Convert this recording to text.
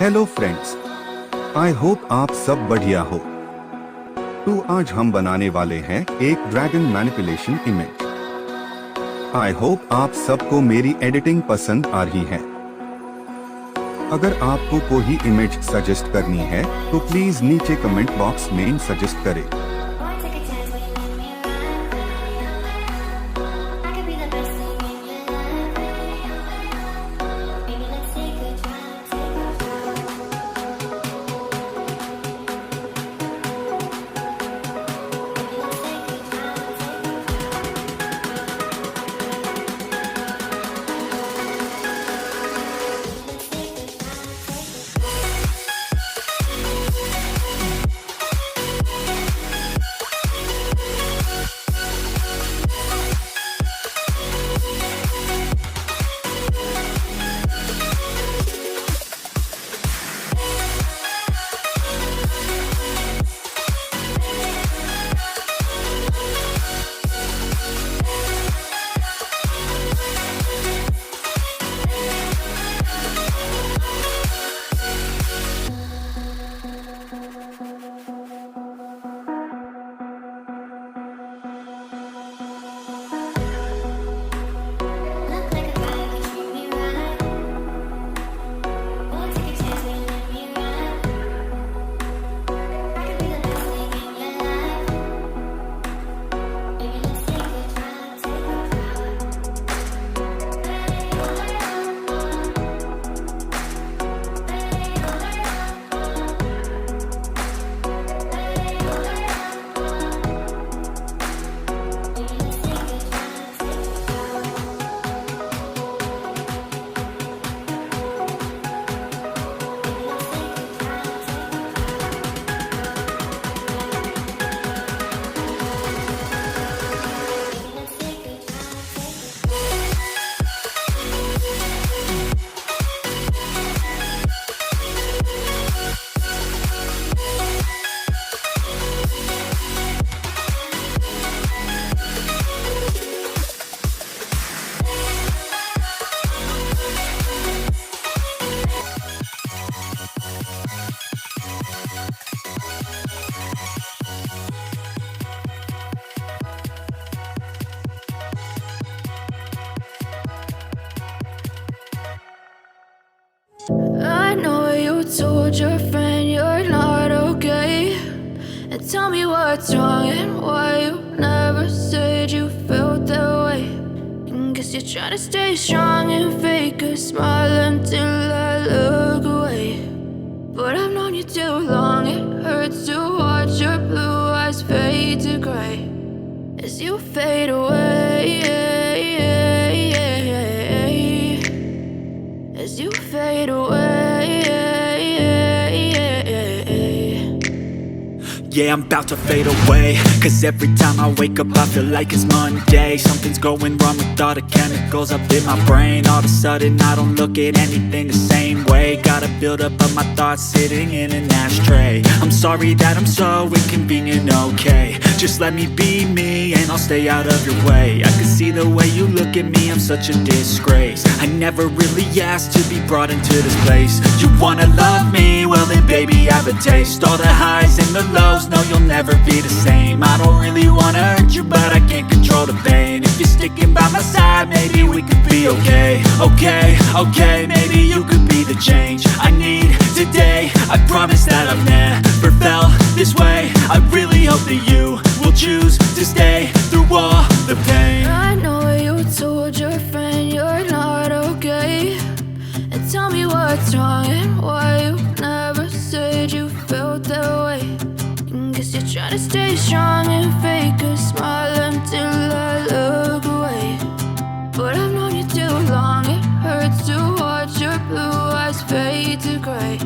Hello friends, I hope आप सब बढ़िया हो। तो आज हम बनाने वाले हैं एक dragon manipulation image. I hope आप सबको मेरी एडिटिंग पसंद आ रही है। अगर आपको कोई इमेज सजेस्ट करनी है तो प्लीज नीचे कमेंट बॉक्स में सजेस्ट करें। I know you told your friend you're not okay, and tell me what's wrong and why you never said you felt that way. And guess you're trying to stay strong and fake a smile until I look away. But I've known you too long, it hurts to watch your blue eyes fade to gray as you fade away, as you fade away. Yeah, I'm about to fade away, cause every time I wake up I feel like it's Monday. Something's going wrong with all the chemicals up in my brain. All of a sudden I don't look at anything the same way. Gotta build up of my thoughts sitting in an ashtray. I'm sorry that I'm so inconvenient, okay. Just let me be me and I'll stay out of your way. I can see the way you look at me, I'm such a disgrace. I never really asked to be brought into this place. You wanna love me? Well then baby I have a taste. All the highs and the lows, no you'll never be the same. I don't really wanna hurt you but I can't control the pain. If you're sticking by my side maybe we could be okay. Okay, maybe you could be the change I need today. I promise that I've never felt this way. I really hope that you will choose to stay through all the pain. I know you told your friend you're not okay, and tell me what's wrong and why you never said you felt that way. And guess you're trying to stay strong and fake a smile until I look away. But I've known you too long, it hurts to watch your blue eyes fade to gray